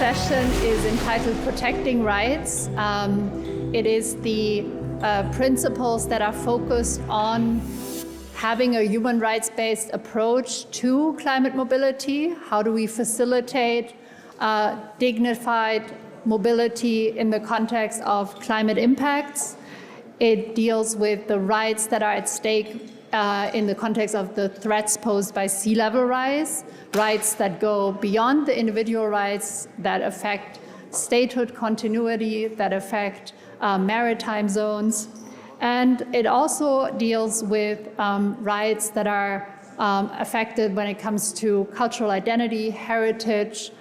session is entitled Protecting Rights. It is the principles that are focused on having a human rights-based approach to climate mobility. How do we facilitate dignified mobility in the context of climate impacts? It deals with the rights that are at stake in the context of the threats posed by sea level rise, rights that go beyond the individual rights that affect statehood continuity, that affect maritime zones. And it also deals with rights that are affected when it comes to cultural identity, heritage,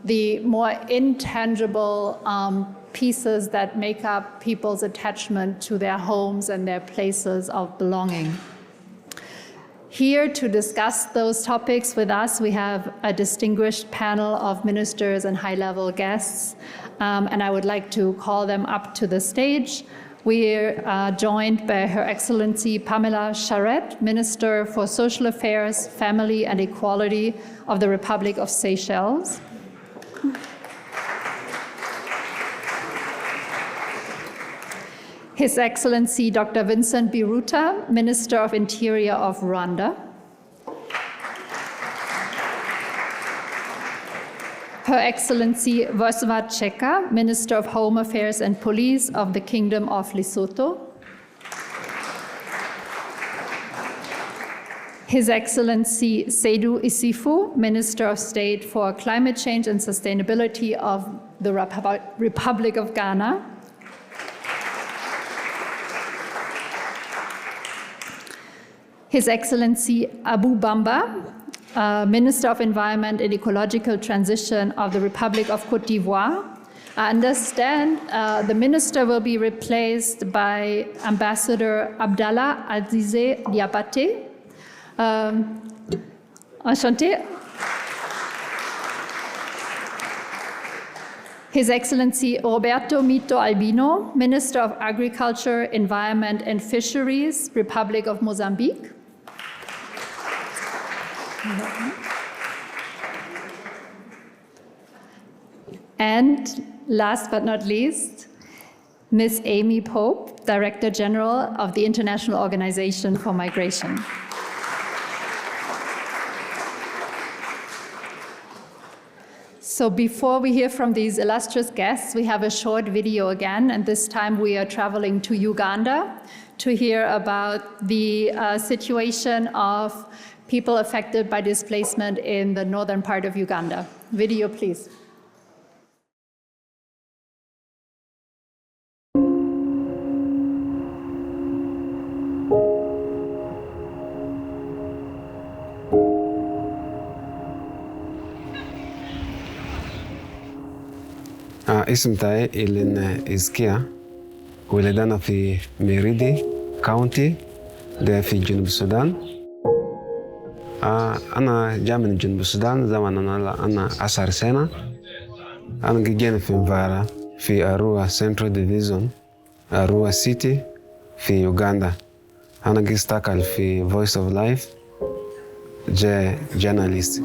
the more intangible pieces that make up people's attachment to their homes and their places of belonging. Here to discuss those topics with us, we have a distinguished panel of ministers and high-level guests, and I would like to call them up to the stage. We're joined by Her Excellency Pamela Charette, Minister for Social Affairs, Family and Equality of the Republic of Seychelles. His Excellency Dr. Vincent Biruta, Minister of Interior of Rwanda. Her Excellency Vosvat Cheka, Minister of Home Affairs and Police of the Kingdom of Lesotho. His Excellency Seydou Issoufou, Minister of State for Climate Change and Sustainability of the Republic of Ghana. His Excellency Abu Bamba, Minister of Environment and Ecological Transition of the Republic of Côte d'Ivoire. I understand the minister will be replaced by Ambassador Abdallah Azize Diabaté. Enchanté. His Excellency Roberto Mito Albino, Minister of Agriculture, Environment and Fisheries, Republic of Mozambique. And last but not least, Ms. Amy Pope, Director General of the International Organization for Migration. So before we hear from these illustrious guests, we have a short video again, and this time we are traveling to Uganda to hear about the situation of people affected by displacement in the northern part of Uganda. Video, please. اسم تاعي إلين إزكيا ولدنا في ميريدي كاونتي ده في جنوب السودان. أنا جاي من جنوب السودان زمان أنا 10 سنة. أنا جينا في مفارا في أروا سنترال ديفيزون أروا سيتي في يوغندا. أنا جي اشتغل في Voice of Life جورناليست.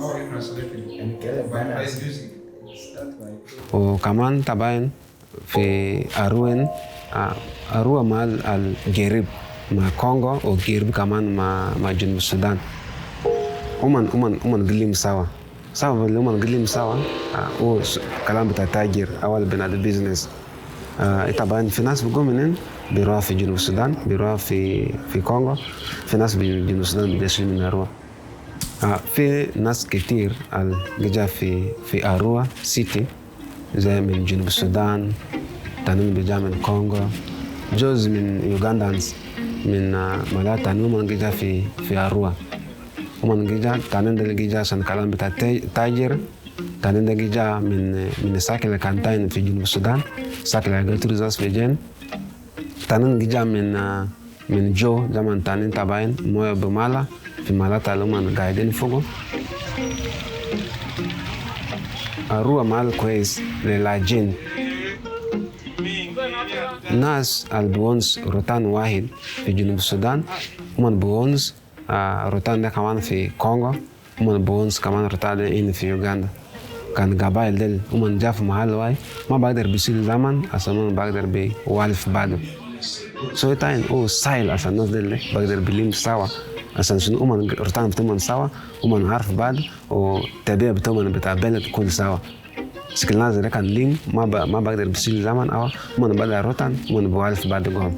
وكمان طبعا في أروى مع الجريب مع كونغو وجريب كمان مع جنوب السودان. أمن قليم سوا اللي أمن قليم سوا هو كلام بتاع تاجر أول بناء البيزنس. طبعا في ناس بيقوم منين بيروح في جنوب السودان بيروح في كونغو، في ناس بجنوب السودان بيسلم من أروى. في ناس كتير اللي في أروى سيتي زي من جنوب السودان، تاني بيجا من كونغو، جزء من يوغندانز من مالات تاني من جا في أروى. ومن جا تاني جا عشان كلام بتاع تاجر، تاني جا من ساكن كانتين في جنوب السودان، ساكن أجرتوريزاس في جن، تاني جا من جو زمان تاني تبعين مويه بمالا في مالات اللي قاعدين فوقه. أروى مال كويس للاجين. ناس البونز روتان واحد في جنوب السودان، ومن بونز روتان ده كمان في كونغو، ومن بونز كمان روتان ده في يوغندا. كان قبائل ديل ومن جا في محل واي ما بقدر بيصير زمن عشان ما بقدر بيوالف بعده. So تاين هو ستايل عشان الناس ديل بقدر بيلم سوا عشان شنو ومن رتان بتمن سوا ومن عارف بعض وتابع بتمن بتاع بلد كل سوا. سكلنا زي كان لين ما بقدر بيصير زمن أو ومن بدأ رتان ومن بيوالف بعده قام.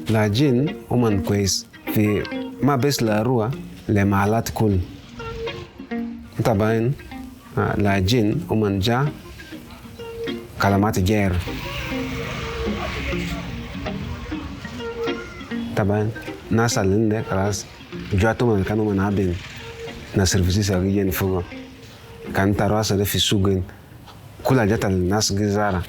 لاجين ومن كويس في ما بس لروى لمعلات كل. طبعاً لاجين ومن جا كلمات جير. طبعاً ناس اللي خلاص جاتوا من كانوا منابين ناس سيرفيسيس أجيين فوق كان تراس ده في السوق كل جات الناس جزارة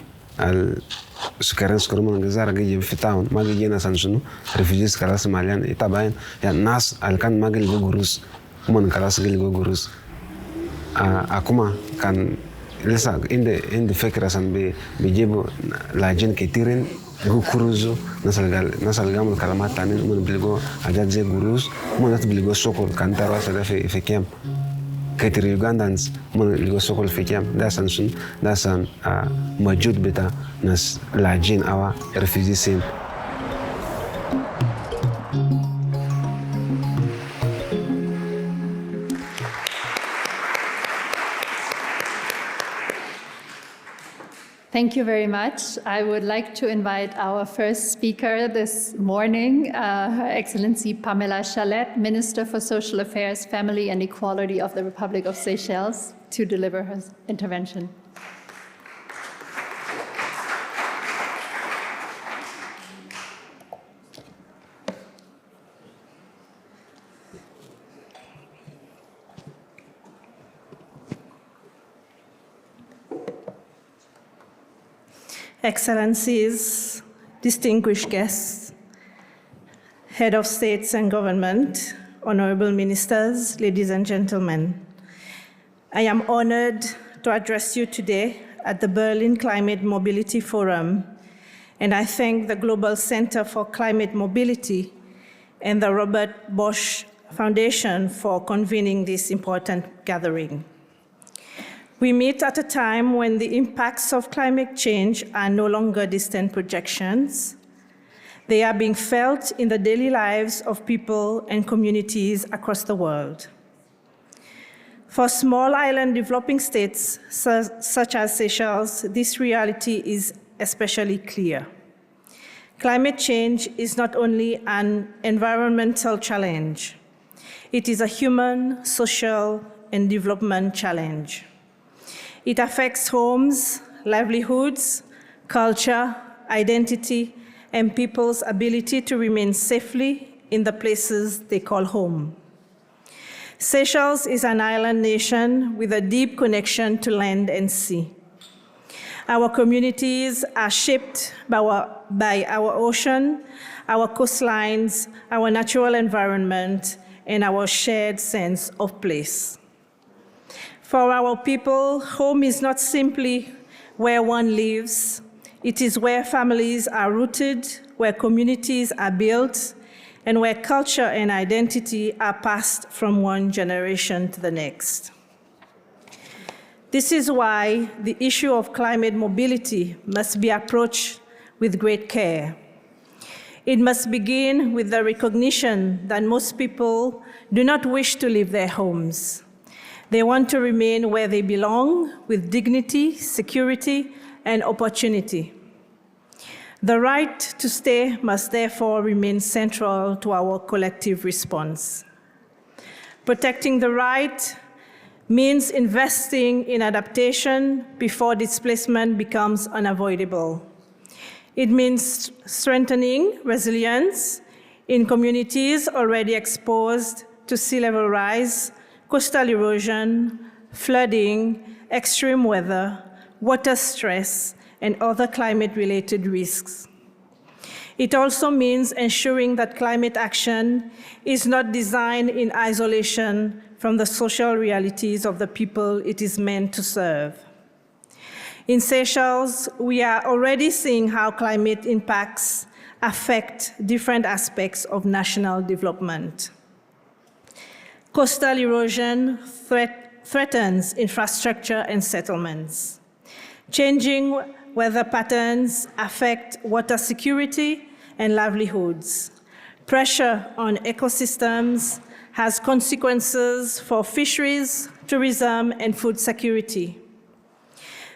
سكرين من جزارة جي في تاون ما جي ناس انشنو ريفيجيز خلاص ماليان طبعاً يعني ناس اللي كان ما جل جوجروس ومن خلاص جل جوجروس أكما كان لسه عندي فكرة عشان بيجيبوا لاجين كتيرين يقول كروزو ناس اللي قاموا الكلمات تانيين من بيلقوا حاجات زي جروز ومن ناس بيلقوا سوكل كان تراس ده في كيم كتير يوغاندانز من بيلقوا سوكل في كيم ده عشان شنو ده عشان موجود بتاع ناس لاجين أو ريفيجيسين. Thank you very much. I would like to invite our first speaker this morning, Her Excellency Pamela Chalet, Minister for Social Affairs, Family and Equality of the Republic of Seychelles, to deliver her intervention. Excellencies, distinguished guests, Head of States and Government, honorable ministers, ladies and gentlemen, I am honored to address you today at the Berlin Climate Mobility Forum, and I thank the Global Center for Climate Mobility and the Robert Bosch Foundation for convening this important gathering. We meet at a time when the impacts of climate change are no longer distant projections. They are being felt in the daily lives of people and communities across the world. For small island developing states such as Seychelles, this reality is especially clear. Climate change is not only an environmental challenge, it is a human, social, and development challenge. It affects homes, livelihoods, culture, identity, and people's ability to remain safely in the places they call home. Seychelles is an island nation with a deep connection to land and sea. Our communities are shaped by our ocean, our coastlines, our natural environment, and our shared sense of place. For our people, home is not simply where one lives. It is where families are rooted, where communities are built, and where culture and identity are passed from one generation to the next. This is why the issue of climate mobility must be approached with great care. It must begin with the recognition that most people do not wish to leave their homes. They want to remain where they belong with dignity, security, and opportunity. The right to stay must therefore remain central to our collective response. Protecting the right means investing in adaptation before displacement becomes unavoidable. It means strengthening resilience in communities already exposed to sea level rise, coastal erosion, flooding, extreme weather, water stress, and other climate-related risks. It also means ensuring that climate action is not designed in isolation from the social realities of the people it is meant to serve. In Seychelles, we are already seeing how climate impacts affect different aspects of national development. Coastal erosion threatens infrastructure and settlements. Changing weather patterns affect water security and livelihoods. Pressure on ecosystems has consequences for fisheries, tourism, and food security.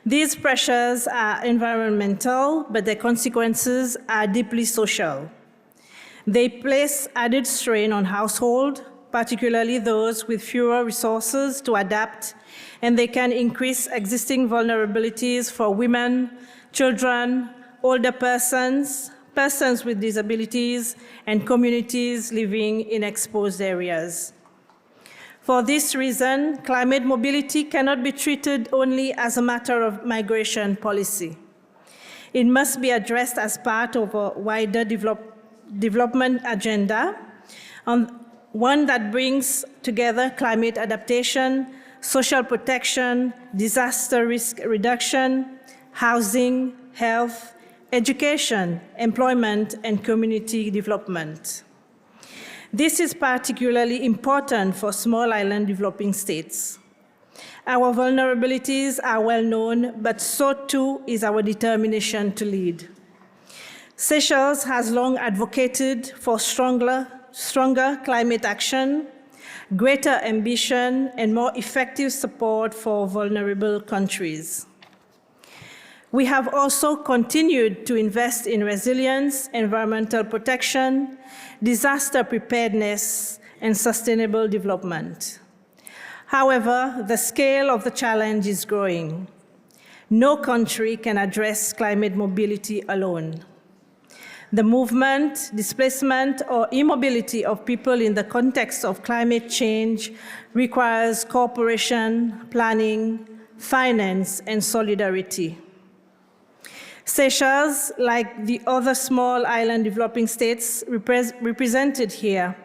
These pressures are environmental, but their consequences are deeply social. They place added strain on households, particularly those with fewer resources to adapt, and they can increase existing vulnerabilities for women, children, older persons, persons with disabilities, and communities living in exposed areas. For this reason, climate mobility cannot be treated only as a matter of migration policy. It must be addressed as part of a wider development agenda, one that brings together climate adaptation, social protection, disaster risk reduction, housing, health, education, employment, and community development. This is particularly important for small island developing states. Our vulnerabilities are well known, but so too is our determination to lead. Seychelles has long advocated for stronger climate action, greater ambition, and more effective support for vulnerable countries. We have also continued to invest in resilience, environmental protection, disaster preparedness, and sustainable development. However, the scale of the challenge is growing. No country can address climate mobility alone. The movement, displacement, or immobility of people in the context of climate change requires cooperation, planning, finance, and solidarity. Seychelles, like the other small island developing states represented here,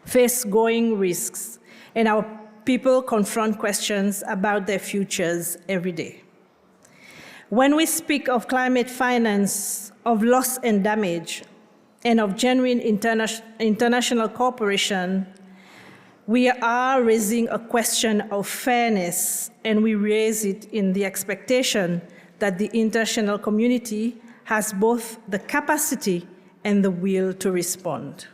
face growing risks, and our people confront questions about their futures every day. When we speak of climate finance, of loss and damage, and of genuine international cooperation, we are raising a question of fairness, and we raise it in the expectation that the international community has both the capacity and the will to respond.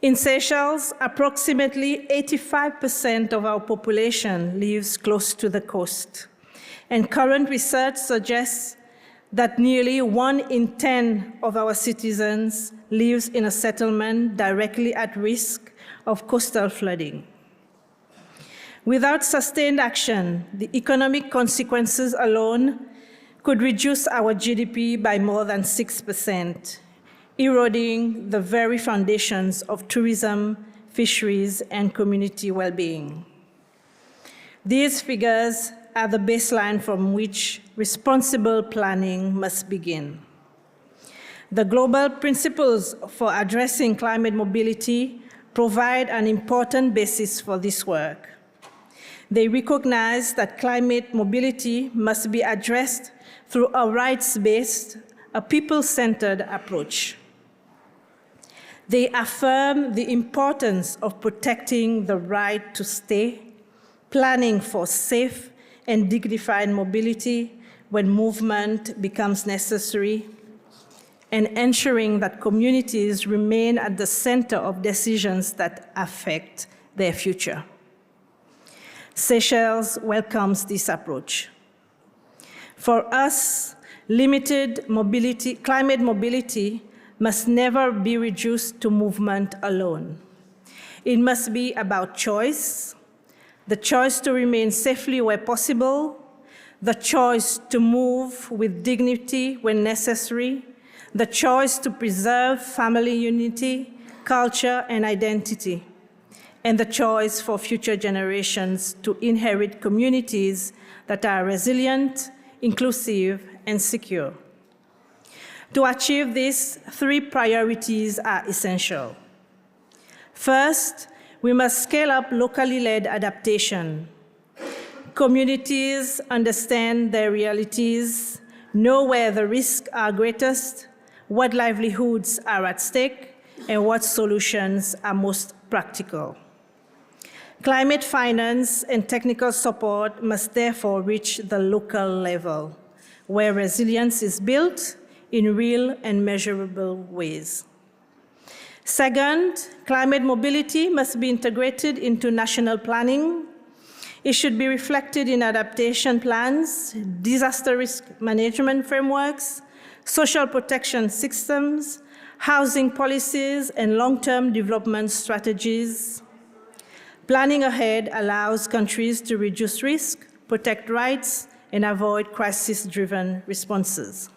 In Seychelles, approximately 85% of our population lives close to the coast, and current research suggests that nearly 1 in 10 of our citizens lives in a settlement directly at risk of coastal flooding. Without sustained action, the economic consequences alone could reduce our GDP by more than 6%, eroding the very foundations of tourism, fisheries, and community well-being. These figures are the baseline from which responsible planning must begin. The global principles for addressing climate mobility provide an important basis for this work. They recognize that climate mobility must be addressed through a rights-based, a people-centered approach. They affirm the importance of protecting the right to stay, planning for safe and dignified mobility when movement becomes necessary, and ensuring that communities remain at the center of decisions that affect their future. Seychelles welcomes this approach. For us, limited mobility, climate mobility must never be reduced to movement alone. It must be about choice, the choice to remain safely where possible, the choice to move with dignity when necessary, the choice to preserve family unity, culture, and identity, and the choice for future generations to inherit communities that are resilient, inclusive, and secure. To achieve this, 3 priorities are essential. First, we must scale up locally led adaptation. Communities understand their realities, know where the risks are greatest, what livelihoods are at stake, and what solutions are most practical. Climate finance and technical support must therefore reach the local level, where resilience is built in real and measurable ways. Second, climate mobility must be integrated into national planning. It should be reflected in adaptation plans, disaster risk management frameworks, social protection systems, housing policies, and long-term development strategies. Planning ahead allows countries to reduce risk, protect rights, and avoid crisis-driven responses.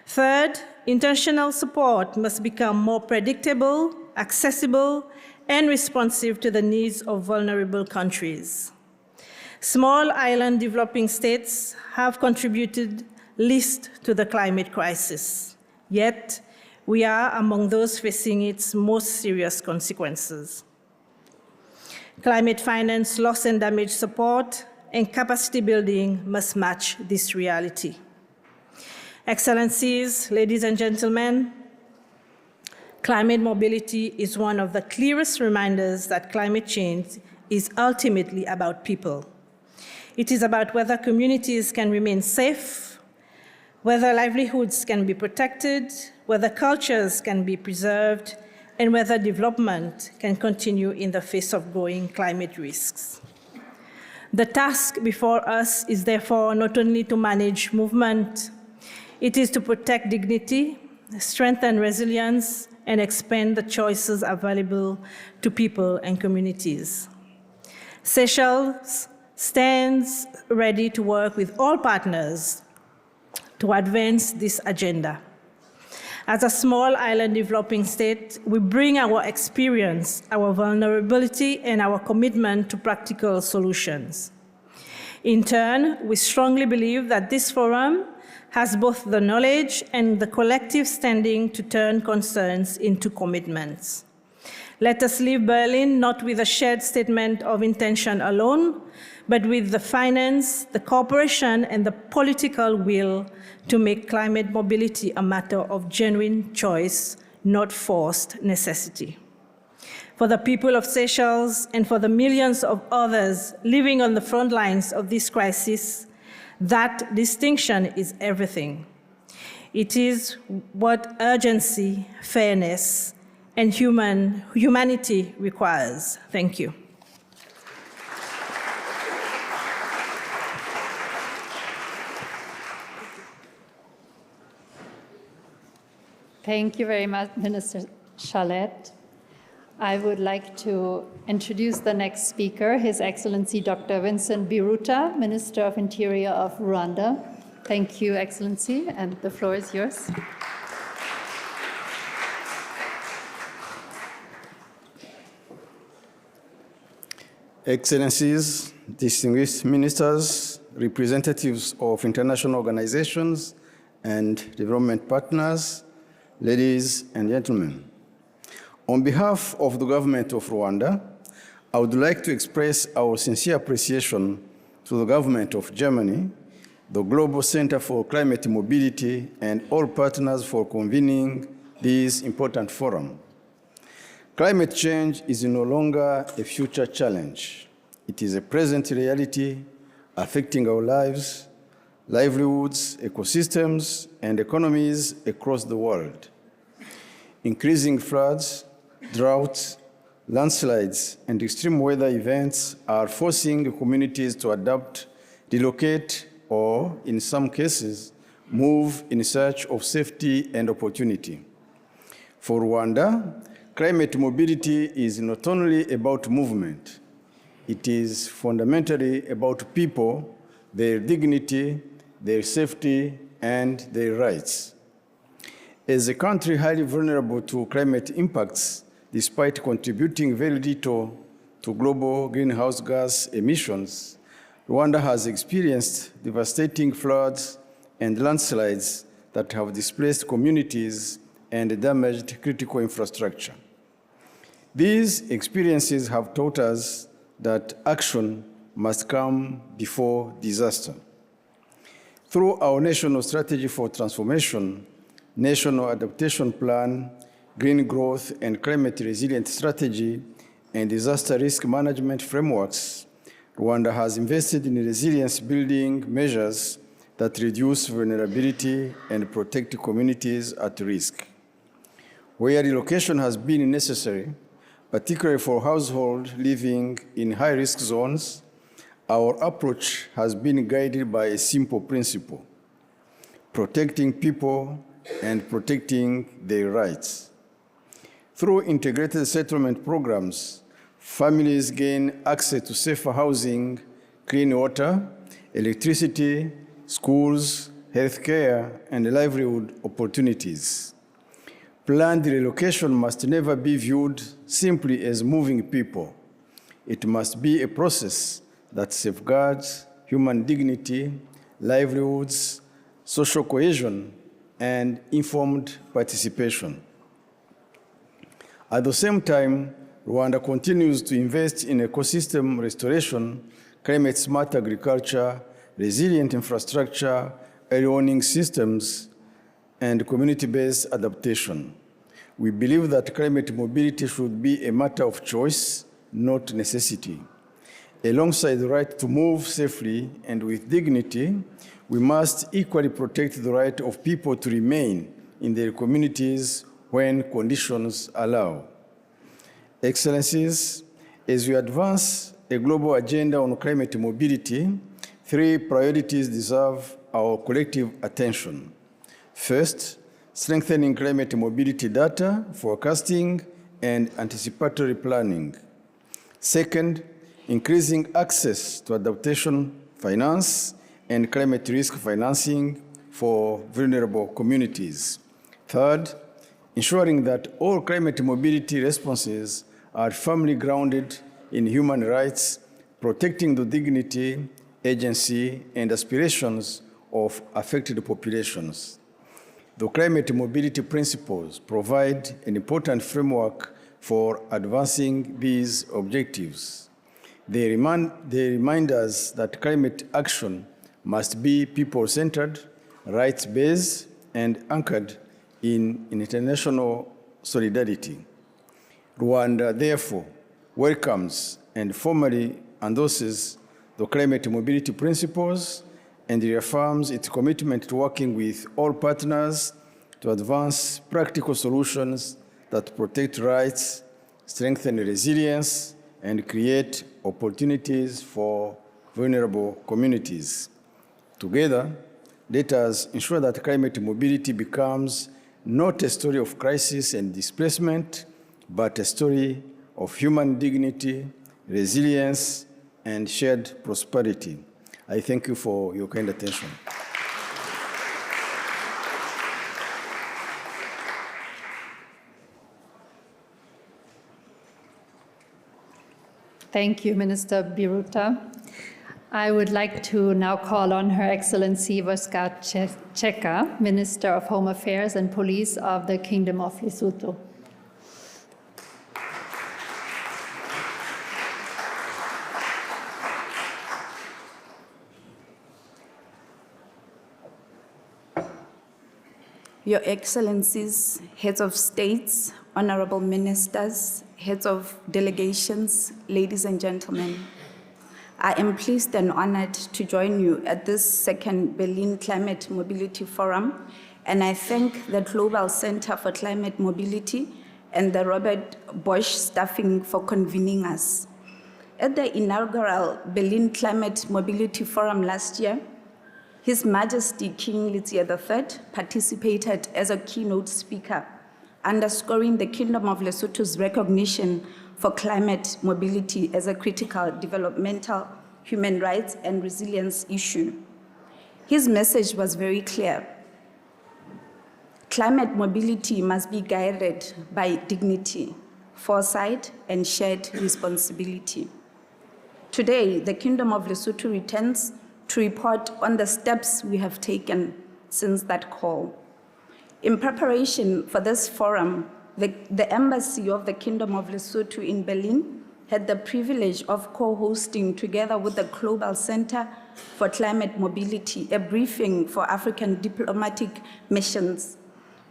Third, international support must become more predictable, accessible, and responsive to the needs of vulnerable countries. Small island developing states have contributed least to the climate crisis, yet we are among those facing its most serious consequences. Climate finance, loss and damage support, and capacity building must match this reality. Excellencies, ladies and gentlemen, climate mobility is one of the clearest reminders that climate change is ultimately about people. It is about whether communities can remain safe, whether livelihoods can be protected, whether cultures can be preserved, and whether development can continue in the face of growing climate risks. The task before us is therefore not only to manage movement, it is to protect dignity, strengthen resilience, and expand the choices available to people and communities. Seychelles stands ready to work with all partners to advance this agenda. As a small island developing state, we bring our experience, our vulnerability, and our commitment to practical solutions. In turn, we strongly believe that this forum has both the knowledge and the collective standing to turn concerns into commitments. Let us leave Berlin not with a shared statement of intention alone, but with the finance, the cooperation, and the political will to make climate mobility a matter of genuine choice, not forced necessity. For the people of Seychelles and for the millions of others living on the front lines of this crisis, that distinction is everything. It is what urgency, fairness, and humanity requires. Thank you. Thank you very much, Minister Chalet. I would like to introduce the next speaker, His Excellency Dr. Vincent Biruta, Minister of Interior of Rwanda. Thank you, Excellency, and the floor is yours. Excellencies, distinguished ministers, representatives of international organizations and development partners, ladies and gentlemen. On behalf of the government of Rwanda, I would like to express our sincere appreciation to the government of Germany, the Global Center for Climate Mobility, and all partners for convening this important forum. Climate change is no longer a future challenge. It is a present reality affecting our lives, livelihoods, ecosystems, and economies across the world. Increasing floods, droughts, landslides, and extreme weather events are forcing communities to adapt, relocate, or, in some cases, move in search of safety and opportunity. For Rwanda, climate mobility is not only about movement, it is fundamentally about people, their dignity, their safety, and their rights. As a country highly vulnerable to climate impacts, despite contributing very little to global greenhouse gas emissions, Rwanda has experienced devastating floods and landslides that have displaced communities and damaged critical infrastructure. These experiences have taught us that action must come before disaster. Through our National Strategy for Transformation, National Adaptation Plan, Green Growth and Climate Resilient Strategy, and disaster risk management frameworks, Rwanda has invested in resilience building measures that reduce vulnerability and protect communities at risk. Where relocation has been necessary, particularly for households living in high-risk zones, our approach has been guided by a simple principle: protecting people and protecting their rights. Through integrated settlement programs, families gain access to safer housing, clean water, electricity, schools, healthcare, and livelihood opportunities. Planned relocation must never be viewed simply as moving people. It must be a process that safeguards human dignity, livelihoods, social cohesion, and informed participation. At the same time, Rwanda continues to invest in ecosystem restoration, climate-smart agriculture, resilient infrastructure, early warning systems, and community-based adaptation. We believe that climate mobility should be a matter of choice, not necessity. Alongside the right to move safely and with dignity, we must equally protect the right of people to remain in their communities when conditions allow. Excellencies, as we advance a global agenda on climate mobility, 3 priorities deserve our collective attention. First, strengthening climate mobility data, forecasting, and anticipatory planning. Second, increasing access to adaptation finance and climate risk financing for vulnerable communities. Third, ensuring that all climate mobility responses are firmly grounded in human rights, protecting the dignity, agency, and aspirations of affected populations. The climate mobility principles provide an important framework for advancing these objectives. They remind us that climate action must be people-centered, rights-based, and anchored in international solidarity. Rwanda, therefore, welcomes and formally endorses the climate mobility principles and reaffirms its commitment to working with all partners to advance practical solutions that protect rights, strengthen resilience, and create opportunities for vulnerable communities. Together, let us ensure that climate mobility becomes not a story of crisis and displacement, but a story of human dignity, resilience, and shared prosperity. I thank you for your kind attention. Thank you, Minister Biruta. I would like to now call on Her Excellency Voska Cheka, Minister of Home Affairs and Police of the Kingdom of Lesotho. Your Excellencies, heads of states, honorable ministers, heads of delegations, ladies and gentlemen, I am pleased and honored to join you at this second Berlin Climate Mobility Forum, and I thank the Global Center for Climate Mobility and the Robert Bosch staffing for convening us. At the inaugural Berlin Climate Mobility Forum last year, His Majesty King Letsie III participated as a keynote speaker, underscoring the Kingdom of Lesotho's recognition for climate mobility as a critical developmental, human rights, and resilience issue. His message was very clear. Climate mobility must be guided by dignity, foresight, and shared responsibility. Today, the Kingdom of Lesotho returns to report on the steps we have taken since that call. In preparation for this forum, the Embassy of the Kingdom of Lesotho in Berlin had the privilege of co-hosting, together with the Global Center for Climate Mobility, a briefing for African diplomatic missions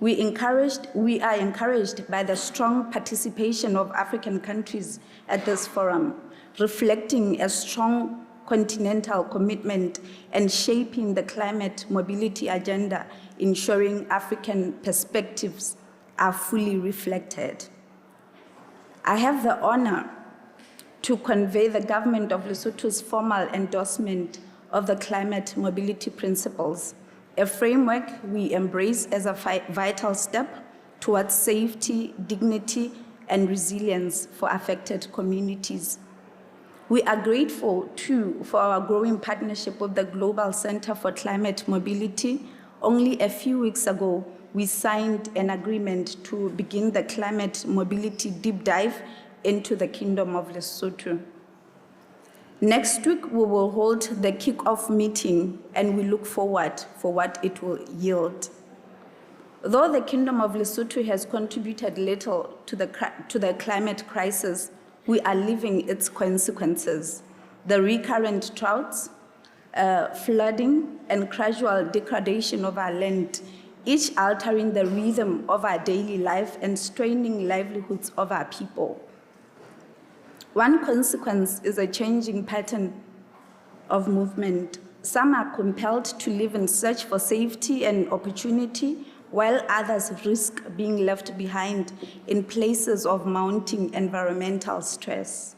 We are encouraged by the strong participation of African countries at this forum, reflecting a strong continental commitment and shaping the climate mobility agenda, ensuring African perspectives are fully reflected. I have the honor to convey the government of Lesotho's formal endorsement of the climate mobility principles, a framework we embrace as a vital step towards safety, dignity, and resilience for affected communities. We are grateful, too, for our growing partnership with the Global Center for Climate Mobility. Only a few weeks ago, we signed an agreement to begin the climate mobility deep dive into the Kingdom of Lesotho. Next week, we will hold the kick-off meeting, and we look forward for what it will yield. Though the Kingdom of Lesotho has contributed little to the climate crisis, we are living its consequences. The recurrent droughts, flooding, and gradual degradation of our land, each altering the rhythm of our daily life and straining livelihoods of our people. One consequence is a changing pattern of movement. Some are compelled to live in search for safety and opportunity, while others risk being left behind in places of mounting environmental stress.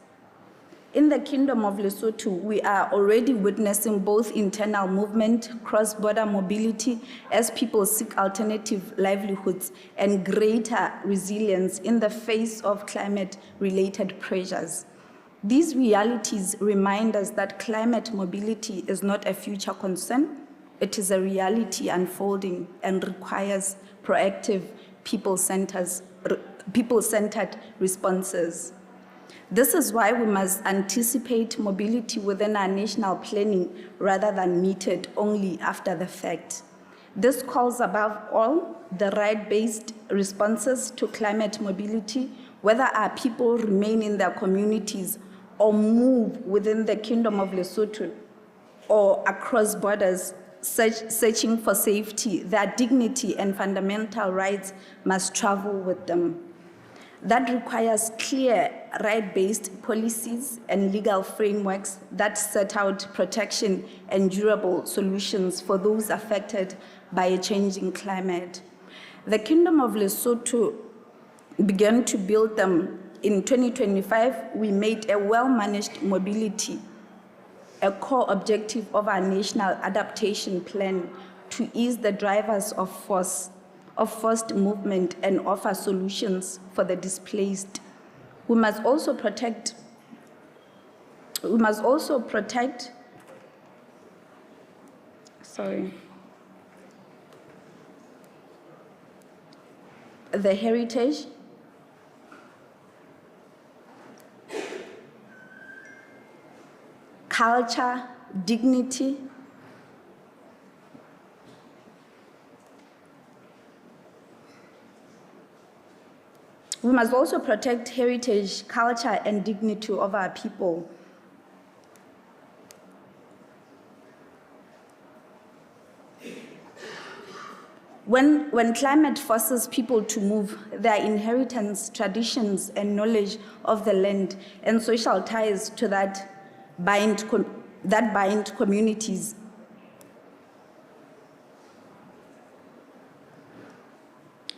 In the Kingdom of Lesotho, we are already witnessing both internal movement, cross-border mobility, as people seek alternative livelihoods, and greater resilience in the face of climate-related pressures. These realities remind us that climate mobility is not a future concern. It is a reality unfolding and requires proactive, people-centered responses. This is why we must anticipate mobility within our national planning rather than meet it only after the fact. This calls above all the right-based responses to climate mobility, whether our people remain in their communities or move within the Kingdom of Lesotho or across borders, searching for safety. Their dignity and fundamental rights must travel with them. That requires clear, right-based policies and legal frameworks that set out protection and durable solutions for those affected by a changing climate. The Kingdom of Lesotho began to build them. In 2025, we made a well-managed mobility a core objective of our national adaptation plan to ease the drivers of forced movement and offer solutions for the displaced. We must also protect the heritage, culture, dignity, we must also protect heritage, culture, and dignity of our people. When climate forces people to move, their inheritance, traditions, and knowledge of the land and social ties to that bind communities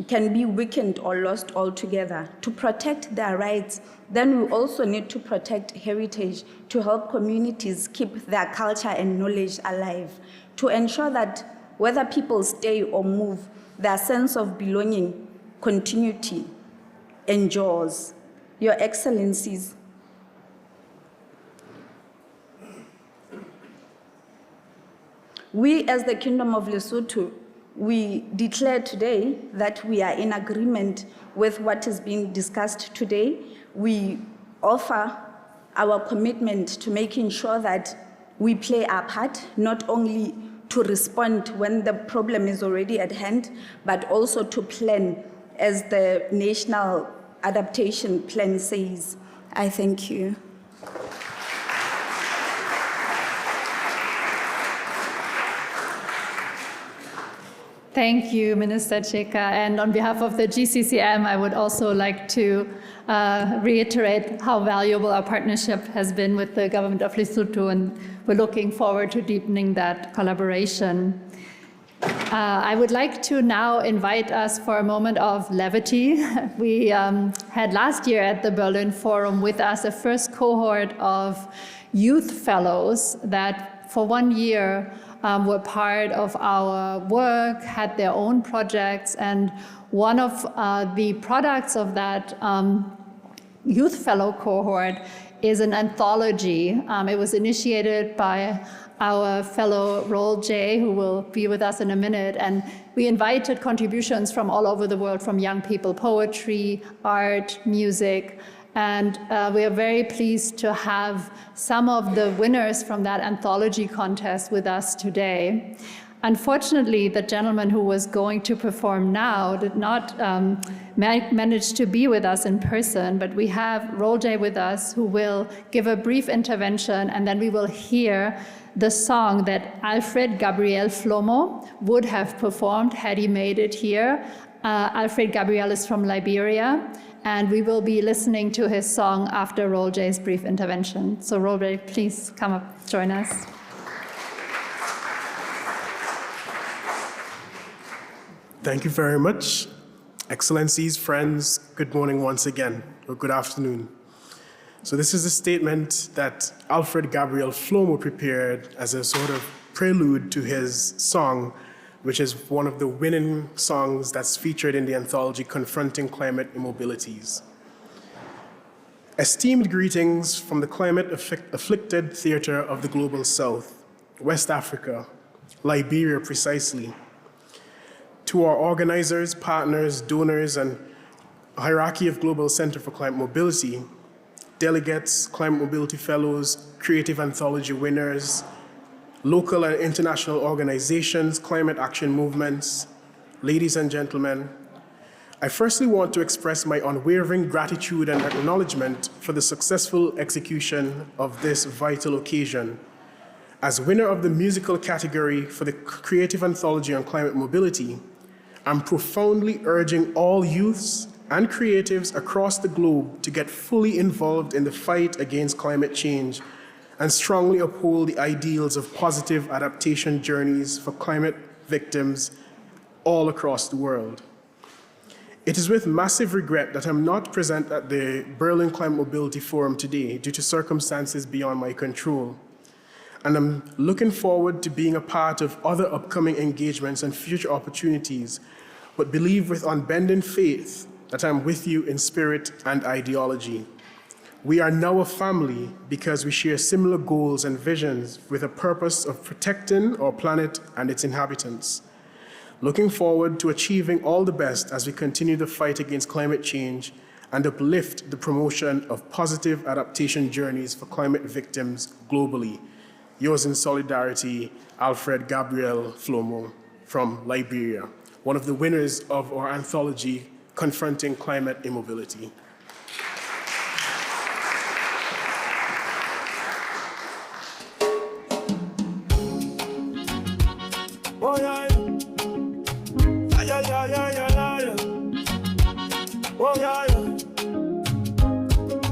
can be weakened or lost altogether. To protect their rights, then we also need to protect heritage to help communities keep their culture and knowledge alive, to ensure that whether people stay or move, their sense of belonging, continuity, endures. Your Excellencies, we as the Kingdom of Lesotho, we declare today that we are in agreement with what is being discussed today. We offer our commitment to making sure that we play our part, not only to respond when the problem is already at hand, but also to plan as the National Adaptation Plan says. I thank you. Thank you, Minister Cheka. And on behalf of the GCCM, I would also like to reiterate how valuable our partnership has been with the government of Lesotho, and we're looking forward to deepening that collaboration. I would like to now invite us for a moment of levity. We had last year at the Berlin Forum with us a first cohort of youth fellows that for 1 year were part of our work, had their own projects, and one of the products of that youth fellow cohort is an anthology. It was initiated by our fellow Roll J, who will be with us in a minute, and we invited contributions from all over the world, from young people, poetry, art, music, and we are very pleased to have some of the winners from that anthology contest with us today. Unfortunately, the gentleman who was going to perform now did not manage to be with us in person, but we have Roll J with us, who will give a brief intervention, and then we will hear the song that Alfred Gabriel Flomo would have performed had he made it here. Alfred Gabriel is from Liberia, and we will be listening to his song after Roll J's brief intervention. So Roll J, please come up, join us. Thank you very much. Excellencies, friends, good morning once again, or good afternoon. So this is a statement that Alfred Gabriel Flomo prepared as a sort of prelude to his song, which is one of the winning songs that's featured in the anthology Confronting Climate Immobilities. Esteemed greetings from the climate-afflicted theater of the Global South, West Africa, Liberia precisely. To our organizers, partners, donors, and hierarchy of Global Center for Climate Mobility, delegates, climate mobility fellows, creative anthology winners, local and international organizations, climate action movements, ladies and gentlemen, I firstly want to express my unwavering gratitude and acknowledgement for the successful execution of this vital occasion. As winner of the musical category for the Creative Anthology on Climate Mobility, I'm profoundly urging all youths and creatives across the globe to get fully involved in the fight against climate change and strongly uphold the ideals of positive adaptation journeys for climate victims all across the world. It is with massive regret that I'm not present at the Berlin Climate Mobility Forum today due to circumstances beyond my control. And I'm looking forward to being a part of other upcoming engagements and future opportunities, but believe with unbending faith that I'm with you in spirit and ideology. We are now a family because we share similar goals and visions with a purpose of protecting our planet and its inhabitants. Looking forward to achieving all the best as we continue the fight against climate change and uplift the promotion of positive adaptation journeys for climate victims globally. Yours in solidarity, Alfred Gabriel Flomo from Liberia, one of the winners of our anthology, Confronting Climate Immobility. Oh, yeah. Yeah, yeah, yeah, yeah, yeah. Oh, yeah, yeah.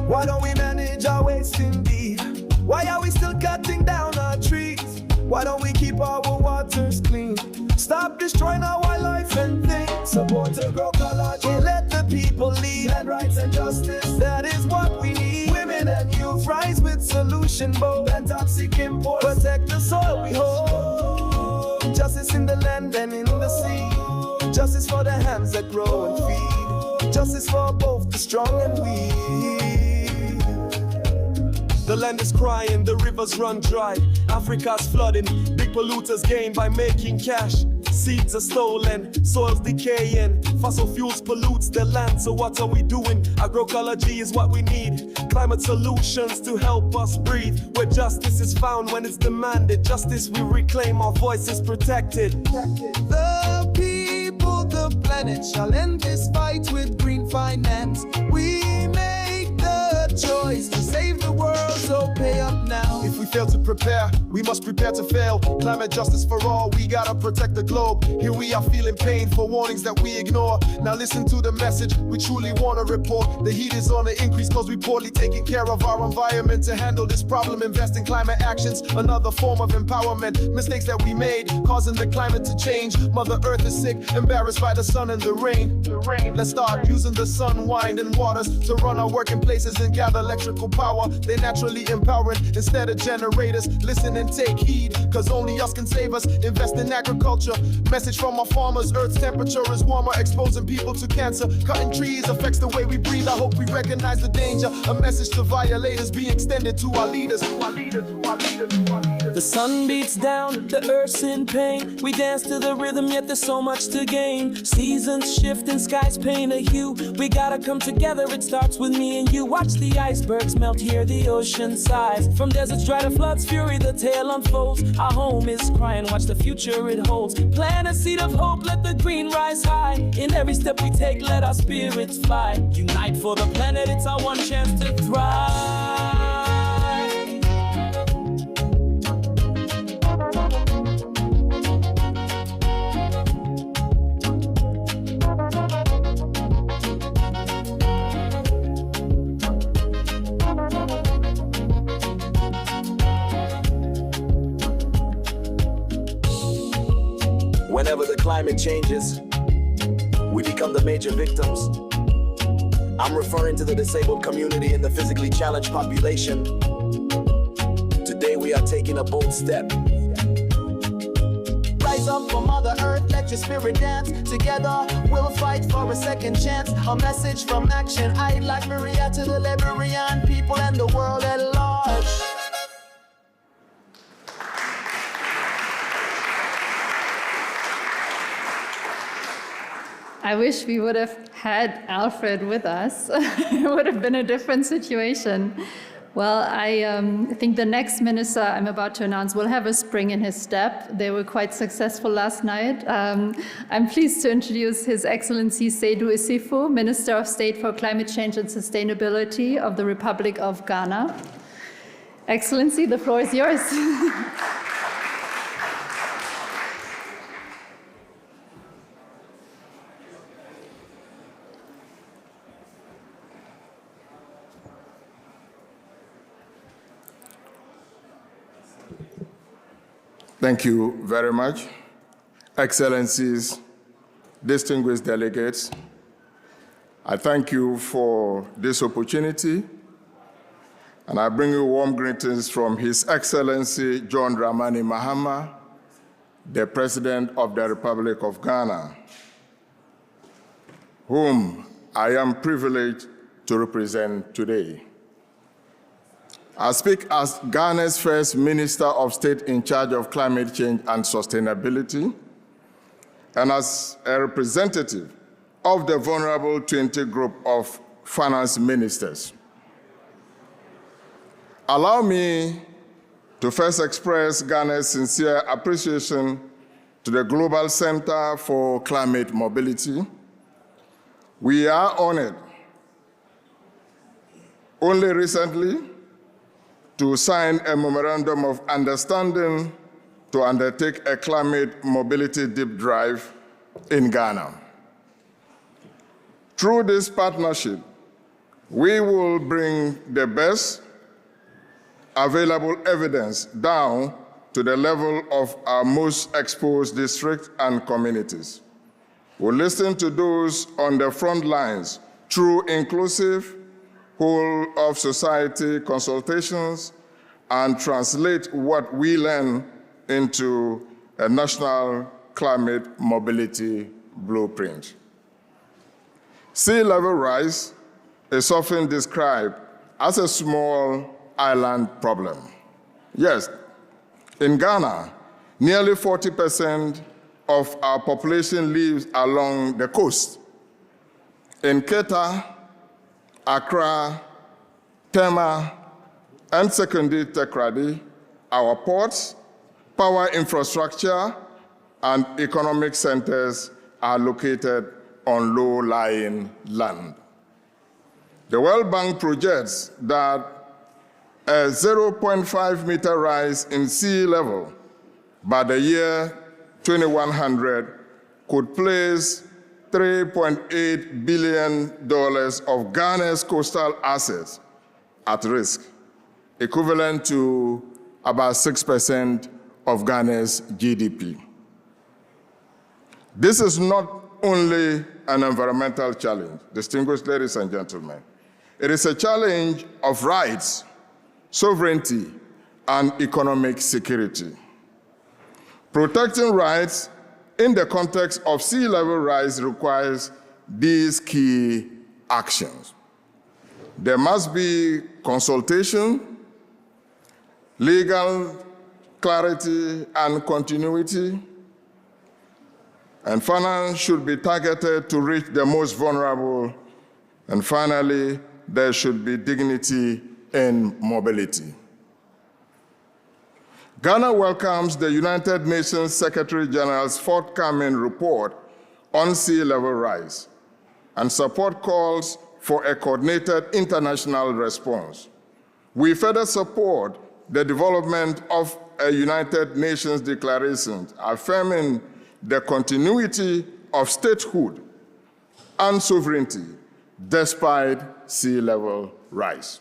Why don't we manage our waste indeed? Why are we still cutting down our trees? Why don't we keep our waters clean? Stop destroying our wildlife and things. Support agroecology, let the people lead. Land rights and justice, that is what we need. Women and youth rise with solution bold and toxic imports. Protect the soil we hold. Justice in the land and in the sea. Justice for the hands that grow and feed. Justice for both the strong and weak. The land is crying, the rivers run dry. Africa's flooding, big polluters gain by making cash. Seeds are stolen, soil's decaying. Fossil fuels pollutes the land, so what are we doing? Agroecology is what we need. Climate solutions to help us breathe. Where justice is found when it's demanded. Justice we reclaim, our voice is protected. The people, the planet shall end this fight with green finance. We make the choice to save the world, so pay up now. If we fail to prepare, we must prepare to fail. Climate justice for all, we gotta protect the globe. Here we are feeling pain for warnings that we ignore. Now listen to the message we truly wanna report. The heat is on the increase cause we poorly taking care of our environment. To handle this problem, invest in climate actions, another form of empowerment. Mistakes that we made, causing the climate to change. Mother Earth is sick, embarrassed by the sun and the rain. Let's start using the sun, wind, and waters to run our working places and gather electrical power. They're naturally empowering instead of generators. Listen and take heed, cause only us can save us. Invest in agriculture. Message from our farmers, Earth's temperature is warmer, exposing people to cancer. Cutting trees affects the way we breathe. I hope we recognize the danger. A message to violators be extended to our leaders. The sun beats down, the earth's in pain. We dance to the rhythm, yet there's so much to gain. Seasons shift and skies paint a hue. We gotta come together, it starts with me and you. Watch the icebergs melt, hear the ocean sighs. From deserts dry to floods, fury, the tale unfolds. Our home is crying, watch the future it holds. Plant a seed of hope, let the green rise high. In every step we take, let our spirits fly. Unite for the planet, it's our one chance to thrive. Whenever the climate changes, we become the major victims. I'm referring to the disabled community and the physically challenged population. Today we are taking a bold step. Rise up for Mother Earth, let your spirit dance. Together we'll fight for a second chance. A message from action, I'd like Maria to the Liberian people and the world at large. I wish we would have had Alfred with us. It would have been a different situation. Well, I think the next minister I'm about to announce will have a spring in his step. They were quite successful last night. I'm pleased to introduce His Excellency Seydou Issoufou, Minister of State for Climate Change and Sustainability of the Republic of Ghana. Excellency, the floor is yours. Thank you very much. Excellencies, distinguished delegates, I thank you for this opportunity, and I bring you warm greetings from His Excellency John Dramani Mahama, the President of the Republic of Ghana, whom I am privileged to represent today. I speak as Ghana's first Minister of State in charge of climate change and sustainability, and as a representative of the Vulnerable 20 Group of Finance Ministers. Allow me to first express Ghana's sincere appreciation to the Global Center for Climate Mobility. We are honored only recently to sign a memorandum of understanding to undertake a climate mobility deep dive in Ghana. Through this partnership, we will bring the best available evidence down to the level of our most exposed districts and communities. We'll listen to those on the front lines through inclusive whole of society consultations and translate what we learn into a national climate mobility blueprint. Sea level rise is often described as a small island problem. Yes, in Ghana, nearly 40% of our population lives along the coast. In Keta, Accra, Tema, and secondly Tekradi, our ports, power infrastructure, and economic centers are located on low-lying land. The World Bank projects that A 0.5 meter rise in sea level by the year 2100 could place $3.8 billion of Ghana's coastal assets at risk, equivalent to about 6% of Ghana's GDP. This is not only an environmental challenge, distinguished ladies and gentlemen. It is a challenge of rights, sovereignty, and economic security. Protecting rights in the context of sea level rise requires these key actions. There must be consultation, legal clarity and continuity, and finance should be targeted to reach the most vulnerable. And finally, there should be dignity in mobility. Ghana welcomes the United Nations Secretary General's forthcoming report on sea level rise and support calls for a coordinated international response. We further support the development of a United Nations declaration affirming the continuity of statehood and sovereignty despite sea level rise.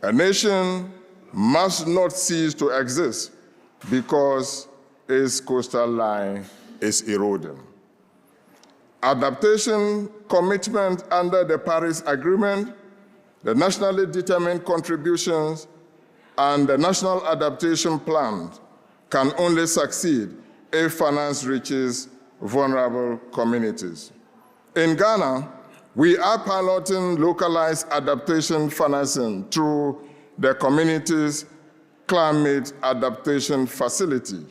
A nation must not cease to exist because its coastal line is eroding. Adaptation commitment under the Paris Agreement, the nationally determined contributions, and the National Adaptation Plan can only succeed if finance reaches vulnerable communities. In Ghana, we are piloting localized adaptation financing through the community's Climate Adaptation Facility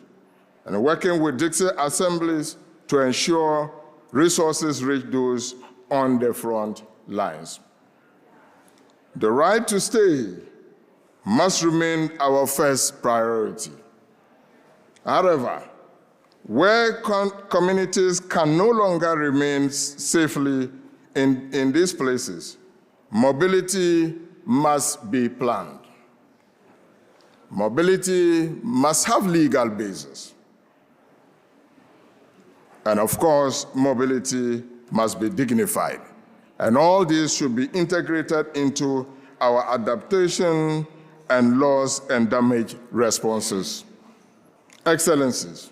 and working with Dixie assemblies to ensure resources reach those on the front lines. The right to stay must remain our first priority. However, where communities can no longer remain safely in these places, mobility must be planned. Mobility must have legal basis. And of course, mobility must be dignified. And all these should be integrated into our adaptation and loss and damage responses. Excellencies,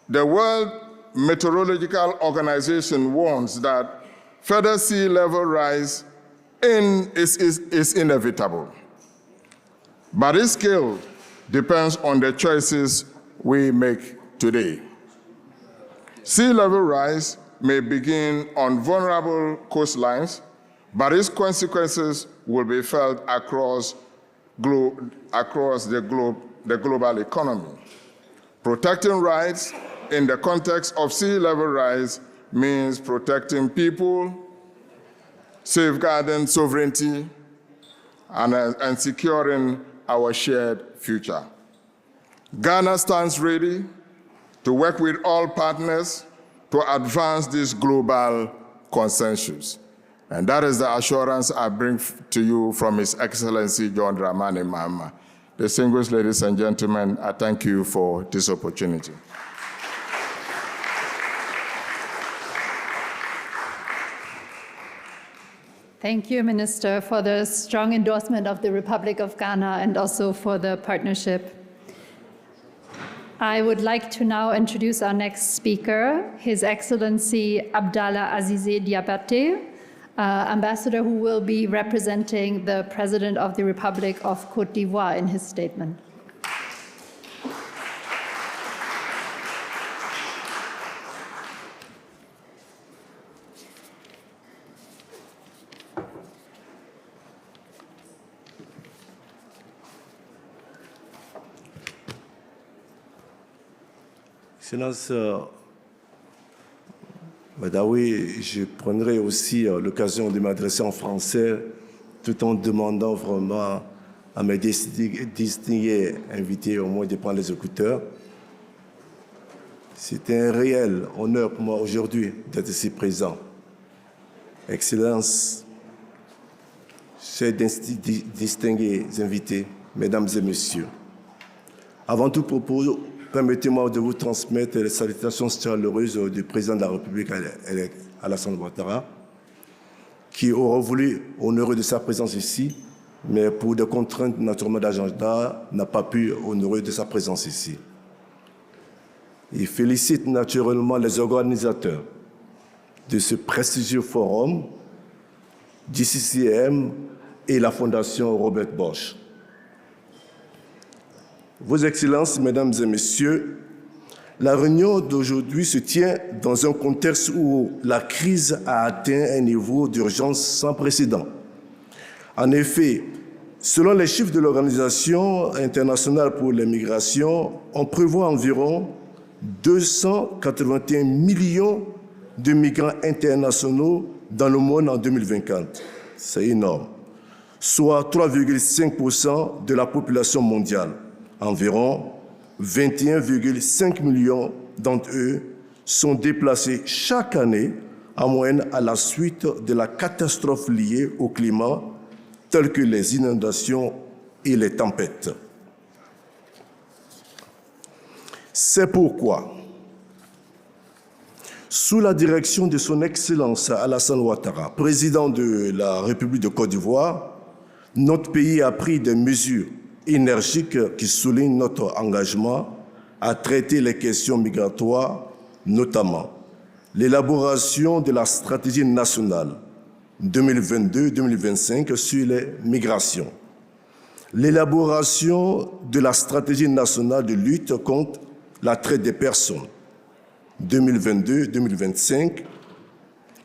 the World Meteorological Organization warns that further sea level rise is inevitable. But its scale depends on the choices we make today. Sea level rise may begin on vulnerable coastlines, but its consequences will be felt across the global economy. Protecting rights in the context of sea level rise means protecting people, safeguarding sovereignty, and securing our shared future. Ghana stands ready to work with all partners to advance this global consensus. And that is the assurance I bring to you from His Excellency John Dramani Mahama. Distinguished ladies and gentlemen, I thank you for this opportunity. Thank you, Minister, for the strong endorsement of the Republic of Ghana and also for the partnership. I would like to now introduce our next speaker, His Excellency Abdallah Azize Diabate, Ambassador who will be representing the President of the Republic of Côte d'Ivoire in his statement. Excellence, Badawi, je prendrai aussi l'occasion de m'adresser en français tout en demandant vraiment à mes distingués invités au moins de prendre les écouteurs. C'est un réel honneur pour moi aujourd'hui d'être ici présent. Excellence, chers distingués invités, mesdames et messieurs, avant tout propos, permettez-moi de vous transmettre les salutations chaleureuses du président de la République, Alassane Ouattara, qui aurait voulu honorer de sa présence ici, mais pour des contraintes naturellement d'agenda, n'a pas pu honorer de sa présence ici. Il félicite naturellement les organisateurs de ce prestigieux forum, BCMF et la Fondation Robert Bosch. Vos Excellences, Mesdames et Messieurs, la réunion d'aujourd'hui se tient dans un contexte où la crise a atteint un niveau d'urgence sans précédent. En effet, selon les chiffres de l'Organisation internationale pour les migrations, on prévoit environ 281 millions de migrants internationaux dans le monde en 2024. C'est énorme. Soit 3,5% de la population mondiale. Environ 21,5 millions d'entre eux sont déplacés chaque année en moyenne à la suite de la catastrophe liée au climat, telles que les inondations et les tempêtes. C'est pourquoi, sous la direction de son Excellence Alassane Ouattara, président de la République de Côte d'Ivoire, notre pays a pris des mesures énergiques qui soulignent notre engagement à traiter les questions migratoires, notamment l'élaboration de la stratégie nationale 2022-2025 sur les migrations, l'élaboration de la stratégie nationale de lutte contre la traite des personnes 2022-2025,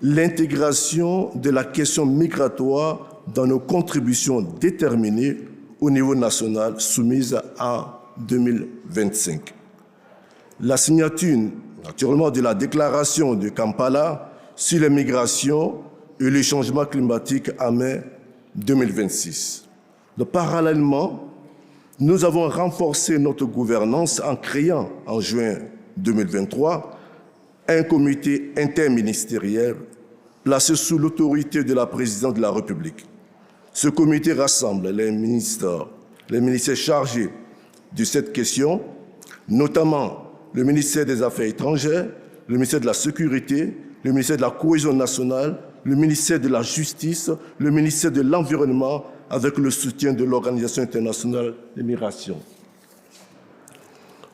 l'intégration de la question migratoire dans nos contributions déterminées au niveau national soumises à 2025. La signature, naturellement, de la déclaration de Kampala sur les migrations et le changement climatique en mai 2026. Parallèlement, nous avons renforcé notre gouvernance en créant, en juin 2023, un comité interministériel placé sous l'autorité de la présidente de la République. Ce comité rassemble les ministères chargés de cette question, notamment le ministère des Affaires étrangères, le ministère de la Sécurité, le ministère de la Cohésion nationale, le ministère de la Justice, le ministère de l'Environnement, avec le soutien de l'Organisation internationale des migrations.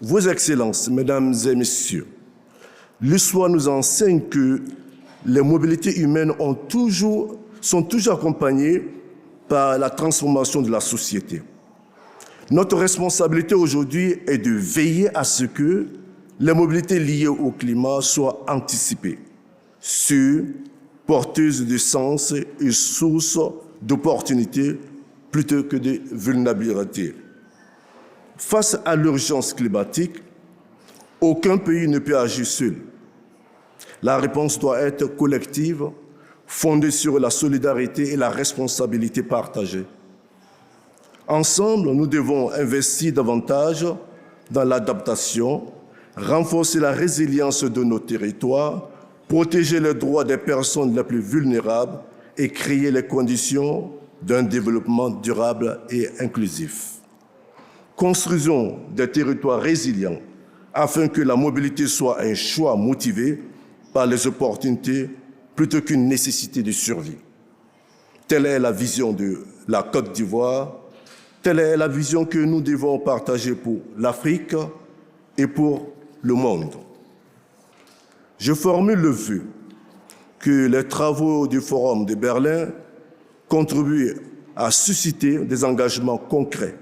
Vos Excellences, Mesdames et Messieurs, l'histoire nous enseigne que les mobilités humaines sont toujours accompagnées par la transformation de la société. Notre responsabilité aujourd'hui est de veiller à ce que les mobilités liées au climat soient anticipées, sûres, porteuses de sens et sources d'opportunités plutôt que de vulnérabilité. Face à l'urgence climatique, aucun pays ne peut agir seul. La réponse doit être collective, fondée sur la solidarité et la responsabilité partagée. Ensemble, nous devons investir davantage dans l'adaptation, renforcer la résilience de nos territoires, protéger les droits des personnes les plus vulnérables et créer les conditions d'un développement durable et inclusif. Construisons des territoires résilients afin que la mobilité soit un choix motivé par les opportunités plutôt qu'une nécessité de survie. Telle est la vision de la Côte d'Ivoire, telle est la vision que nous devons partager pour l'Afrique et pour le monde. Je formule le vœu que les travaux du Forum de Berlin contribuent à susciter des engagements concrets,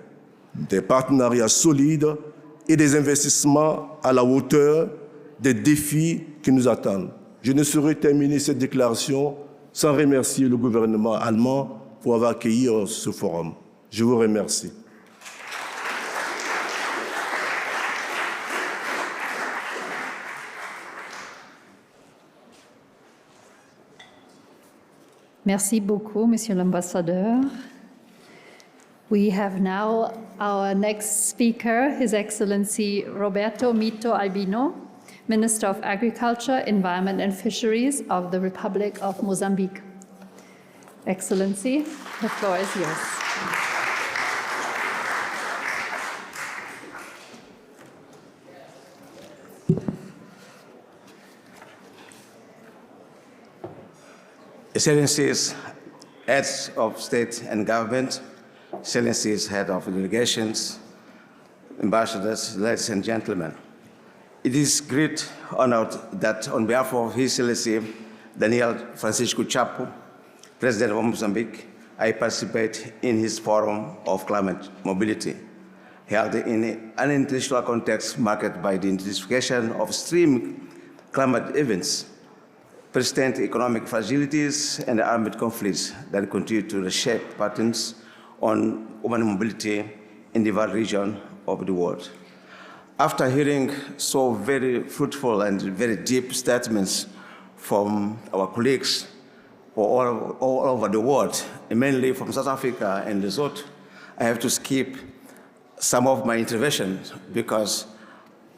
des partenariats solides et des investissements à la hauteur des défis qui nous attendent. Je ne saurais terminer cette déclaration sans remercier le gouvernement allemand pour avoir accueilli ce forum. Je vous remercie. Merci beaucoup, Monsieur l'Ambassadeur. We have now our next speaker, His Excellency Roberto Mito Albino, Minister of Agriculture, Environment and Fisheries of the Republic of Mozambique. Excellency, the floor is yours. Excellencies, heads of state and government, Excellencies, head of delegations, ambassadors, ladies and gentlemen. It is great honor that on behalf of His Excellency Daniel Francisco Chapo, President of Mozambique, I participate in his forum of climate mobility, held in an international context marked by the intensification of extreme climate events, persistent economic fragilities, and armed conflicts that continue to reshape patterns on human mobility in the vast region of the world. After hearing so very fruitful and very deep statements from our colleagues all over the world, mainly from South Africa and Lesotho, I have to skip some of my interventions because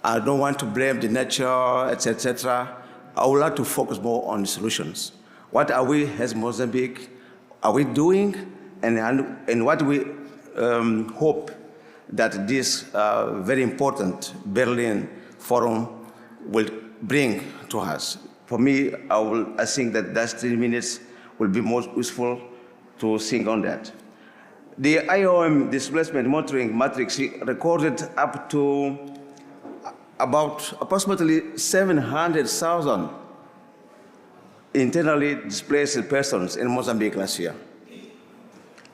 I don't want to blame the nature, etc. I would like to focus more on the solutions. What are we as Mozambique, are we doing, and what we hope that this very important Berlin Forum will bring to us. For me, I think that 3 minutes will be most useful to think on that. The IOM displacement monitoring matrix recorded up to about approximately 700,000 internally displaced persons in Mozambique last year,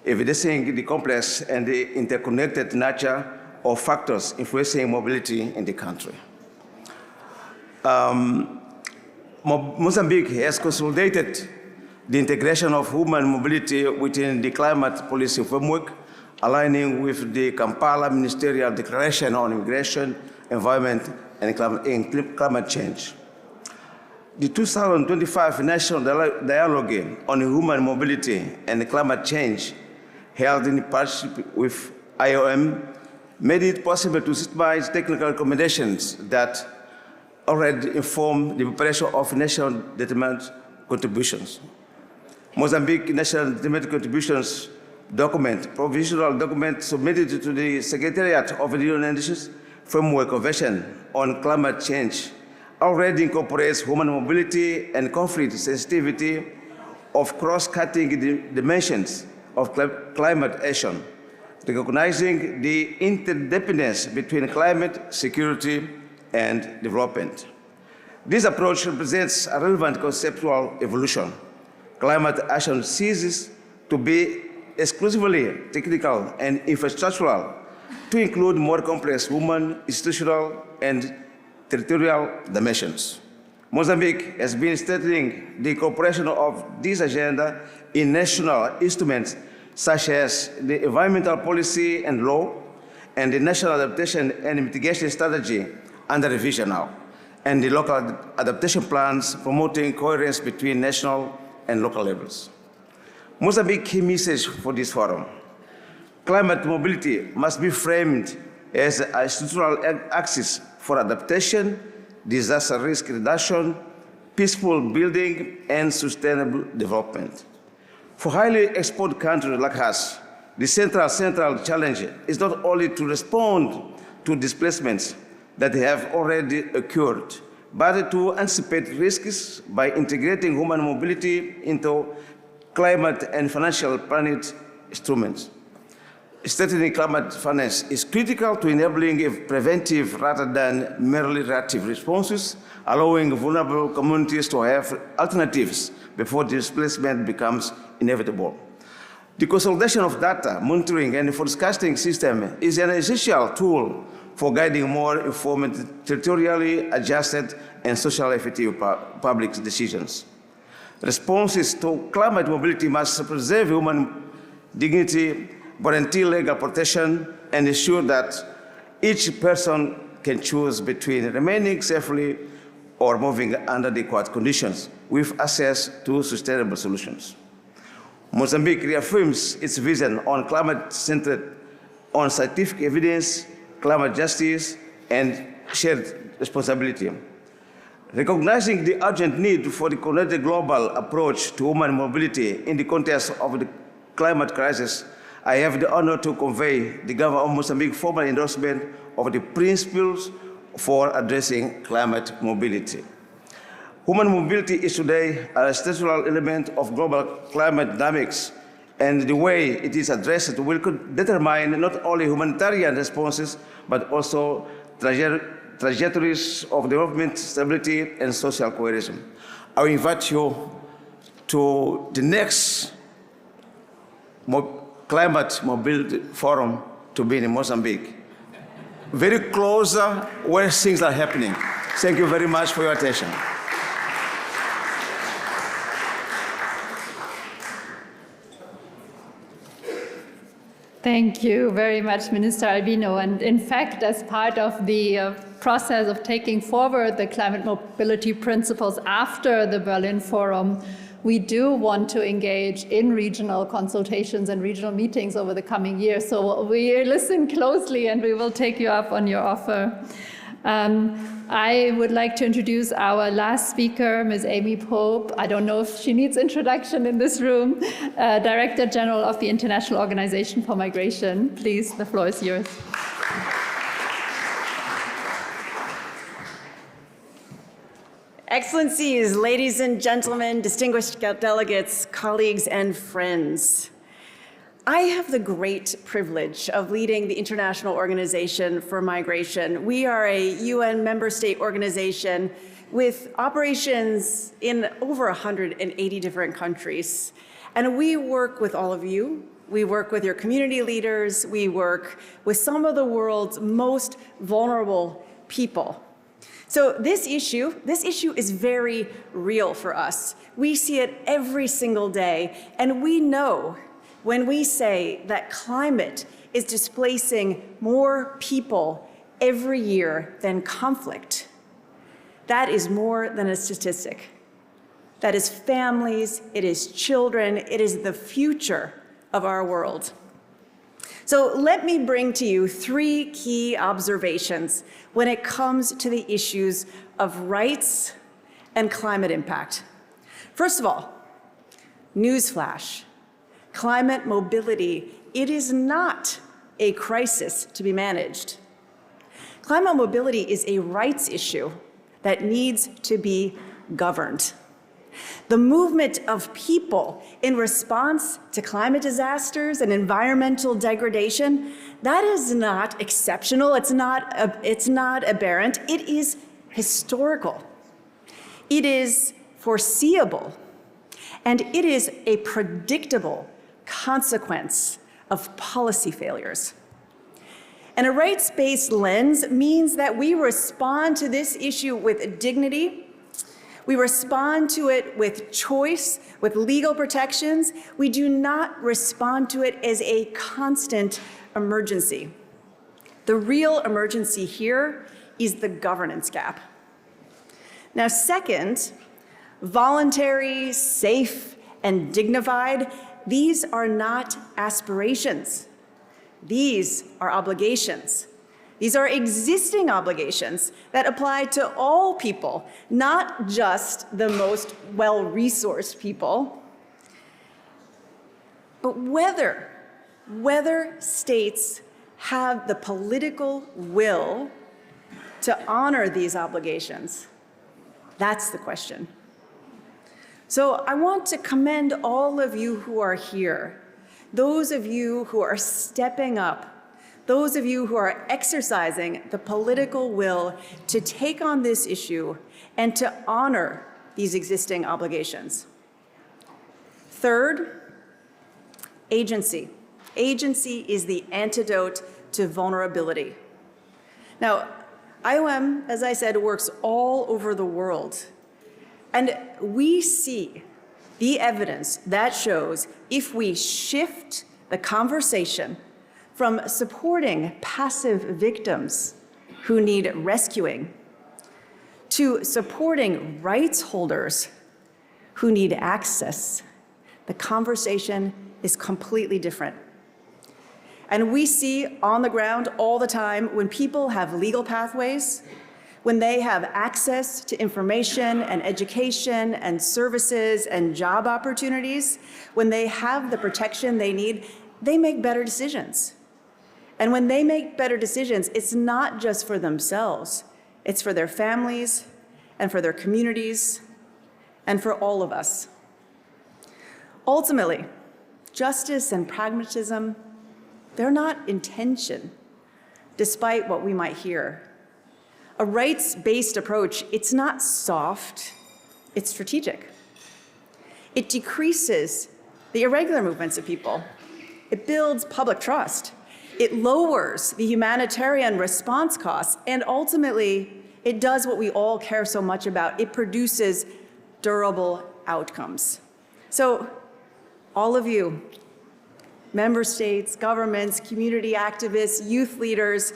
evidencing the complex and the interconnected nature of factors influencing mobility in the country. Mozambique has consolidated the integration of human mobility within the climate policy framework, aligning with the Kampala Ministerial Declaration on Immigration, Environment, and Climate Change. The 2025 National Dialogue on Human Mobility and Climate Change, held in partnership with IOM, made it possible to systemize technical recommendations that already inform the preparation of national determined contributions. Mozambique National Determined Contributions document, provisional document submitted to the Secretariat of the United Nations Framework Convention on Climate Change, already incorporates human mobility and conflict sensitivity of cross-cutting dimensions of climate action, recognizing the interdependence between climate, security, and development. This approach represents a relevant conceptual evolution. Climate action ceases to be exclusively technical and infrastructural to include more complex human, institutional, and territorial dimensions. Mozambique has been strengthening the incorporation of this agenda in national instruments such as the environmental policy and law and the national adaptation and mitigation strategy under revision now, and the local adaptation plans promoting coherence between national and local levels. Mozambique's key message for this forum: climate mobility must be framed as a structural axis for adaptation, disaster risk reduction, peaceful building, and sustainable development. For highly exposed countries like us, the central challenge is not only to respond to displacements that have already occurred, but to anticipate risks by integrating human mobility into climate and financial planning instruments. Strengthening climate finance is critical to enabling preventive rather than merely reactive responses, allowing vulnerable communities to have alternatives before displacement becomes inevitable. The consolidation of data, monitoring, and forecasting system is an essential tool for guiding more informed, territorially adjusted, and socially effective public decisions. Responses to climate mobility must preserve human dignity, guarantee legal protection, and ensure that each person can choose between remaining safely or moving under adequate conditions with access to sustainable solutions. Mozambique reaffirms its vision on climate centered on scientific evidence, climate justice, and shared responsibility. Recognizing the urgent need for the connected global approach to human mobility in the context of the climate crisis, I have the honor to convey the government of Mozambique's formal endorsement of the principles for addressing climate mobility. Human mobility is today a structural element of global climate dynamics, and the way it is addressed will determine not only humanitarian responses, but also trajectories of development, stability, and social cohesion. I invite you to the next Climate Mobility Forum to be in Mozambique. Very close where things are happening. Thank you very much for your attention. Thank you very much, Minister Albino. And in fact, as part of the process of taking forward the climate mobility principles after the Berlin Forum, we do want to engage in regional consultations and regional meetings over the coming years. So we listen closely and we will take you up on your offer. I would like to introduce our last speaker, Ms. Amy Pope. I don't know if she needs introduction in this room. Director General of the International Organization for Migration. Please, the floor is yours. Excellencies, ladies and gentlemen, distinguished delegates, colleagues, and friends. I have the great privilege of leading the International Organization for Migration. We are a UN member state organization with operations in over 180 different countries. And we work with all of you. We work with your community leaders. We work with some of the world's most vulnerable people. So this issue is very real for us. We see it every single day, and we know when we say that climate is displacing more people every year than conflict, that is more than a statistic. That is families, it is children, it is the future of our world. So let me bring to you 3 key observations when it comes to the issues of rights and climate impact. First of all, newsflash, climate mobility, it is not a crisis to be managed. Climate mobility is a rights issue that needs to be governed. The movement of people in response to climate disasters and environmental degradation, that is not exceptional, it's not aberrant, it is historical. It is foreseeable, and it is a predictable consequence of policy failures. And a rights-based lens means that we respond to this issue with dignity. We respond to it with choice, with legal protections. We do not respond to it as a constant emergency. The real emergency here is the governance gap. Now, second, voluntary, safe, and dignified, these are not aspirations. These are obligations. These are existing obligations that apply to all people, not just the most well-resourced people. But whether states have the political will to honor these obligations, that's the question. So I want to commend all of you who are here, those of you who are stepping up, those of you who are exercising the political will to take on this issue and to honor these existing obligations. Third, agency. Agency is the antidote to vulnerability. Now, IOM, as I said, works all over the world. And we see the evidence that shows if we shift the conversation from supporting passive victims who need rescuing to supporting rights holders who need access, the conversation is completely different. And we see on the ground all the time when people have legal pathways, when they have access to information and education and services and job opportunities, when they have the protection they need, they make better decisions. And when they make better decisions, it's not just for themselves, it's for their families and for their communities and for all of us. Ultimately, justice and pragmatism, they're not in tension, despite what we might hear. A rights-based approach, it's not soft, it's strategic. It decreases the irregular movements of people. It builds public trust. It lowers the humanitarian response costs, and ultimately, it does what we all care so much about. It produces durable outcomes. So, all of you, member states, governments, community activists, youth leaders,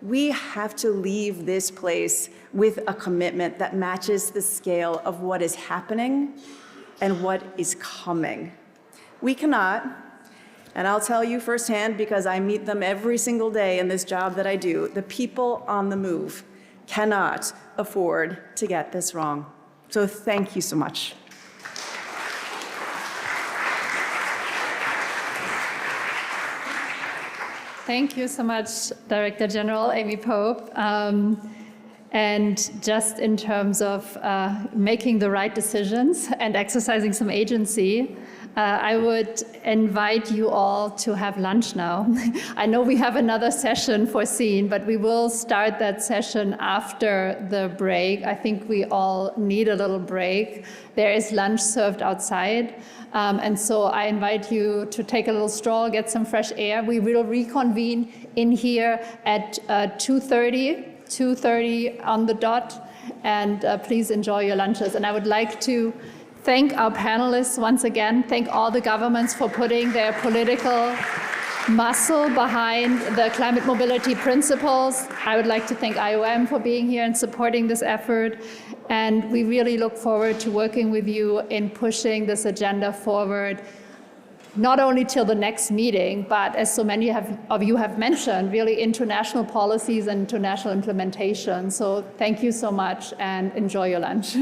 we have to leave this place with a commitment that matches the scale of what is happening and what is coming. We cannot, and I'll tell you firsthand because I meet them every single day in this job that I do, the people on the move cannot afford to get this wrong. So thank you so much. Thank you so much, Director General Amy Pope. And just in terms of making the right decisions and exercising some agency, I would invite you all to have lunch now. I know we have another session foreseen, but we will start that session after the break. I think we all need a little break. There is lunch served outside. And so I invite you to take a little stroll, get some fresh air. We will reconvene in here at 2:30 on the dot. And please enjoy your lunches. And I would like to thank our panelists once again, thank all the governments for putting their political muscle behind the climate mobility principles. I would like to thank IOM for being here and supporting this effort. And we really look forward to working with you in pushing this agenda forward, not only till the next meeting, but as so many of you have mentioned, really international policies and international implementation. So thank you so much and enjoy your lunch.